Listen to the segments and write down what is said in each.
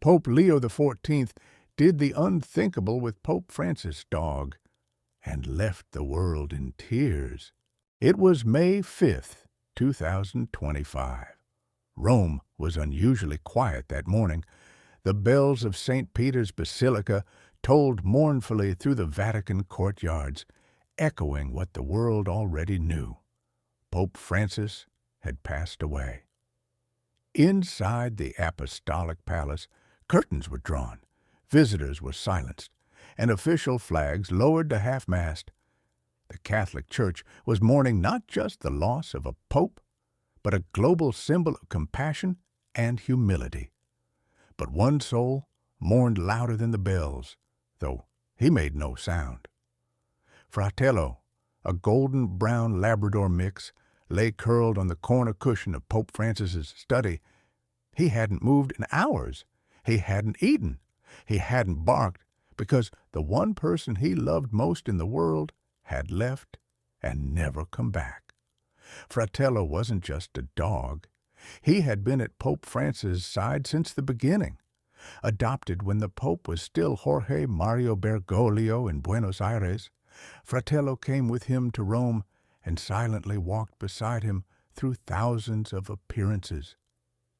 Pope Leo XIV did the unthinkable with Pope Francis' dog and left the world in tears. It was May 5th, 2025. Rome was unusually quiet that morning. The bells of St. Peter's Basilica tolled mournfully through the Vatican courtyards, echoing what the world already knew. Pope Francis had passed away. Inside the Apostolic Palace, curtains were drawn, visitors were silenced, and official flags lowered to half-mast. The Catholic Church was mourning not just the loss of a pope, but a global symbol of compassion and humility. But one soul mourned louder than the bells, though he made no sound. Fratello, a golden-brown Labrador mix, lay curled on the corner cushion of Pope Francis's study. He hadn't moved in hours. He hadn't eaten. He hadn't barked, because the one person he loved most in the world had left and never come back. Fratello wasn't just a dog. He had been at Pope Francis' side since the beginning. Adopted when the Pope was still Jorge Mario Bergoglio in Buenos Aires, Fratello came with him to Rome and silently walked beside him through thousands of appearances.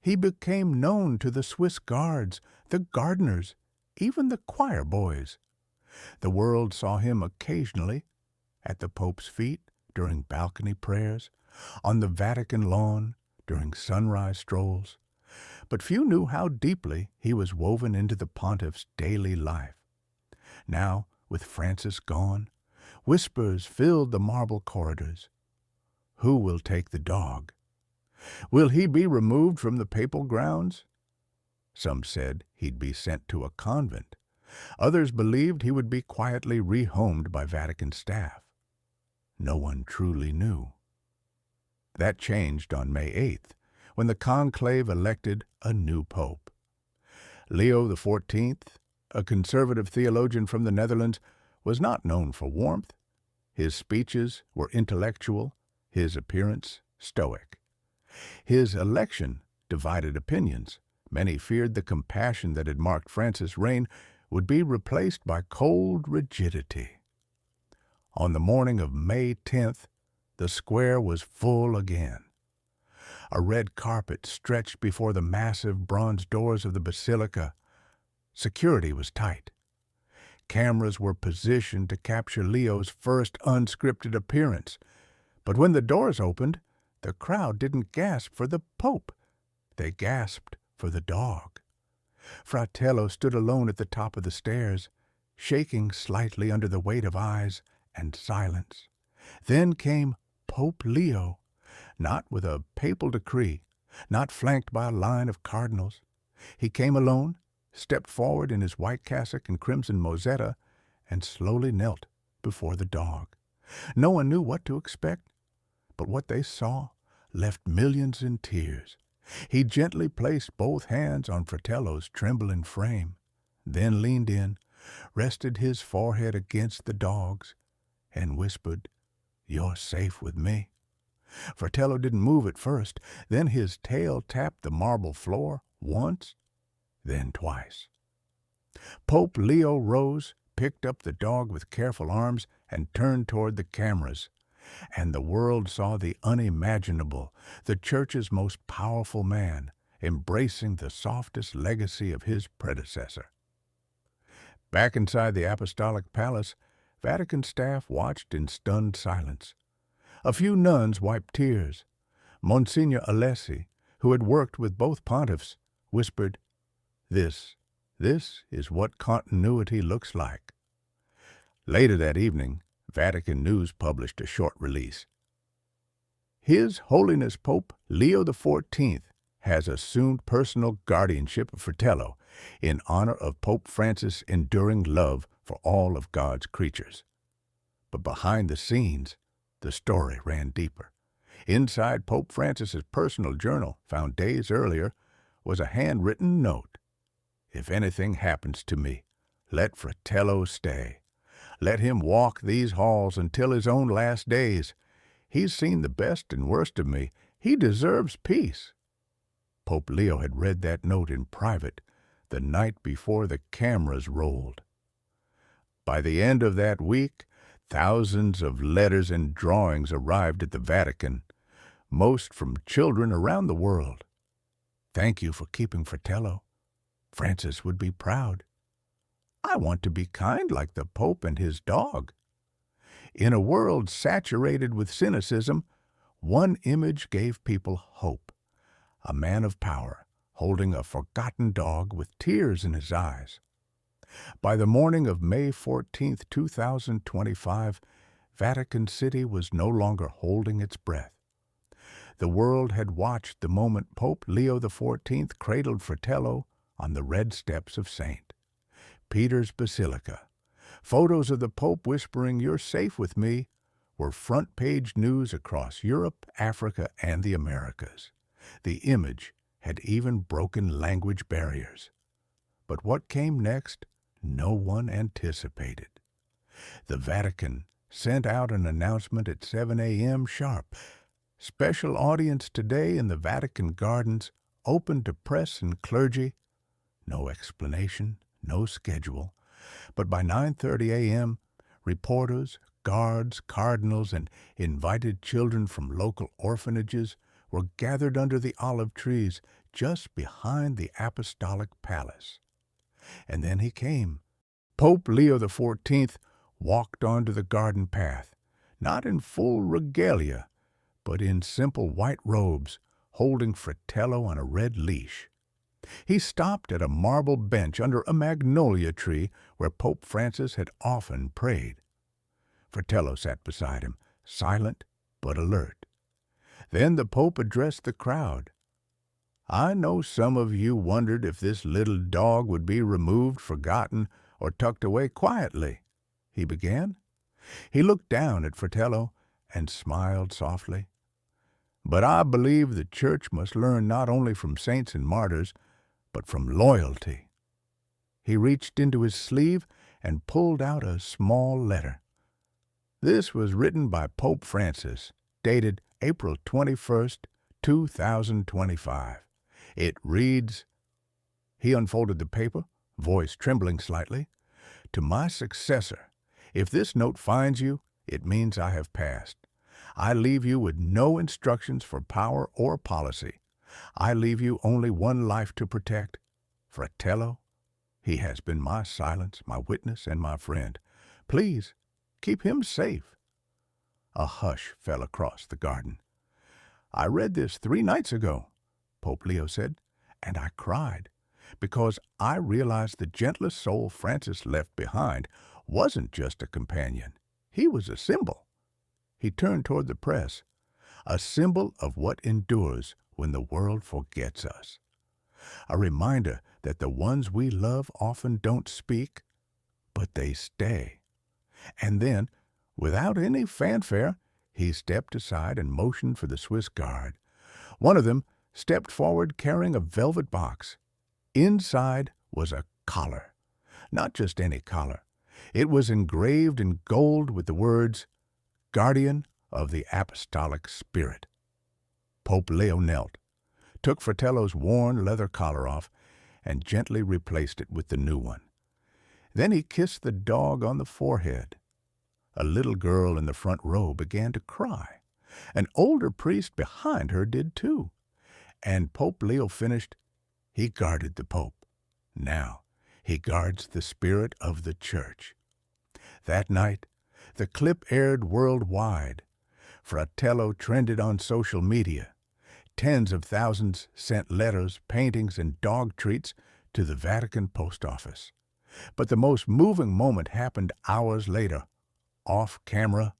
He became known to the Swiss guards, the gardeners, even the choir boys. The world saw him occasionally at the Pope's feet during balcony prayers, on the Vatican lawn during sunrise strolls, but few knew how deeply he was woven into the pontiff's daily life. Now, with Francis gone, whispers filled the marble corridors. Who will take the dog? Will he be removed from the papal grounds? Some said he'd be sent to a convent. Others believed he would be quietly rehomed by Vatican staff. No one truly knew. That changed on May 8th, when the conclave elected a new pope. Leo XIV, a conservative theologian from the Netherlands, was not known for warmth. His speeches were intellectual, his appearance stoic. His election divided opinions. Many feared the compassion that had marked Francis' reign would be replaced by cold rigidity. On the morning of May 10th, the square was full again. A red carpet stretched before the massive bronze doors of the basilica. Security was tight. Cameras were positioned to capture Leo's first unscripted appearance. But when the doors opened, the crowd didn't gasp for the Pope. They gasped for the dog. Fratello stood alone at the top of the stairs, shaking slightly under the weight of eyes and silence. Then came Pope Leo, not with a papal decree, not flanked by a line of cardinals. He came alone, stepped forward in his white cassock and crimson mozzetta, and slowly knelt before the dog. No one knew what to expect, but what they saw left millions in tears. He gently placed both hands on Fratello's trembling frame, then leaned in, rested his forehead against the dog's, and whispered, "You're safe with me." Fratello didn't move at first. Then his tail tapped the marble floor once, then twice. Pope Leo rose, picked up the dog with careful arms, and turned toward the cameras. And the world saw the unimaginable, the Church's most powerful man, embracing the softest legacy of his predecessor. Back inside the Apostolic Palace, Vatican staff watched in stunned silence. A few nuns wiped tears. Monsignor Alessi, who had worked with both pontiffs, whispered, This is what continuity looks like." Later that evening, Vatican News published a short release. His Holiness Pope Leo XIV has assumed personal guardianship of Fratello in honor of Pope Francis' enduring love for all of God's creatures. But behind the scenes, the story ran deeper. Inside Pope Francis' personal journal, found days earlier, was a handwritten note. "If anything happens to me, let Fratello stay. Let him walk these halls until his own last days. He's seen the best and worst of me. He deserves peace." Pope Leo had read that note in private. the night before the cameras rolled. By the end of that week, thousands of letters and drawings arrived at the Vatican, most from children around the world. "Thank you for keeping Fratello. Francis would be proud. I want to be kind like the Pope and his dog." In a world saturated with cynicism, one image gave people hope. A man of power holding a forgotten dog with tears in his eyes. By the morning of May 14th, 2025, Vatican City was no longer holding its breath. The world had watched the moment Pope Leo XIV cradled Fratello on the red steps of St. Peter's Basilica. Photos of the Pope whispering, "You're safe with me," were front-page news across Europe, Africa, and the Americas. The image had even broken language barriers. But what came next, no one anticipated. The Vatican sent out an announcement at 7 a.m. sharp. "Special audience today in the Vatican Gardens, open to press and clergy." No explanation, no schedule. But by 9:30 a.m., reporters, guards, cardinals, and invited children from local orphanages were gathered under the olive trees just behind the Apostolic Palace. And then he came. Pope Leo XIV walked onto the garden path, not in full regalia, but in simple white robes, holding Fratello on a red leash. He stopped at a marble bench under a magnolia tree where Pope Francis had often prayed. Fratello sat beside him, silent but alert. Then the Pope addressed the crowd. "I know some of you wondered if this little dog would be removed, forgotten, or tucked away quietly," he began. He looked down at Fratello and smiled softly. "But I believe the Church must learn not only from saints and martyrs, but from loyalty." He reached into his sleeve and pulled out a small letter. This was written by Pope Francis, dated April 21st, 2025. It reads, he unfolded the paper, voice trembling slightly, "To my successor, if this note finds you, it means I have passed. I leave you with no instructions for power or policy. I leave you only one life to protect. Fratello, he has been my silence, my witness, and my friend. Please, keep him safe." A hush fell across the garden. "I read this 3 nights ago," Pope Leo said, "and I cried, because I realized the gentlest soul Francis left behind wasn't just a companion. He was a symbol." He turned toward the press. "A symbol of what endures when the world forgets us. A reminder that the ones we love often don't speak, but they stay." And then, without any fanfare, he stepped aside and motioned for the Swiss guard. One of them stepped forward carrying a velvet box. Inside was a collar. Not just any collar. It was engraved in gold with the words, "Guardian of the Apostolic Spirit." Pope Leo knelt, took Fratello's worn leather collar off, and gently replaced it with the new one. Then he kissed the dog on the forehead. A little girl in the front row began to cry. An older priest behind her did too. And Pope Leo finished, "He guarded the Pope. Now he guards the spirit of the Church." That night, the clip aired worldwide. Fratello trended on social media. Tens of thousands sent letters, paintings, and dog treats to the Vatican post office. But the most moving moment happened hours later, off camera.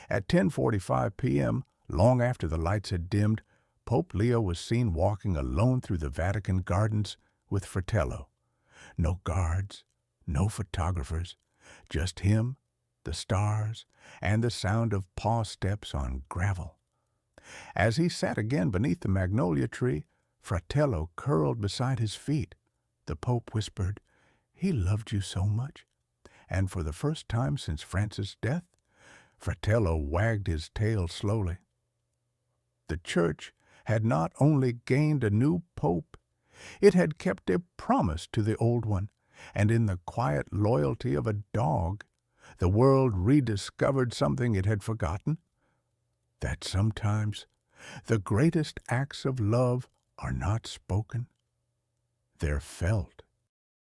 At 10:45 p.m., long after the lights had dimmed, Pope Leo was seen walking alone through the Vatican gardens with Fratello. No guards, no photographers, just him, the stars, and the sound of paw steps on gravel. As he sat again beneath the magnolia tree, Fratello curled beside his feet. The Pope whispered, "He loved you so much." And for the first time since Francis' death, Fratello wagged his tail slowly. The Church had not only gained a new pope, It had kept a promise to the old one, and in the quiet loyalty of a dog, the world rediscovered something it had forgotten, that sometimes the greatest acts of love are not spoken, they're felt.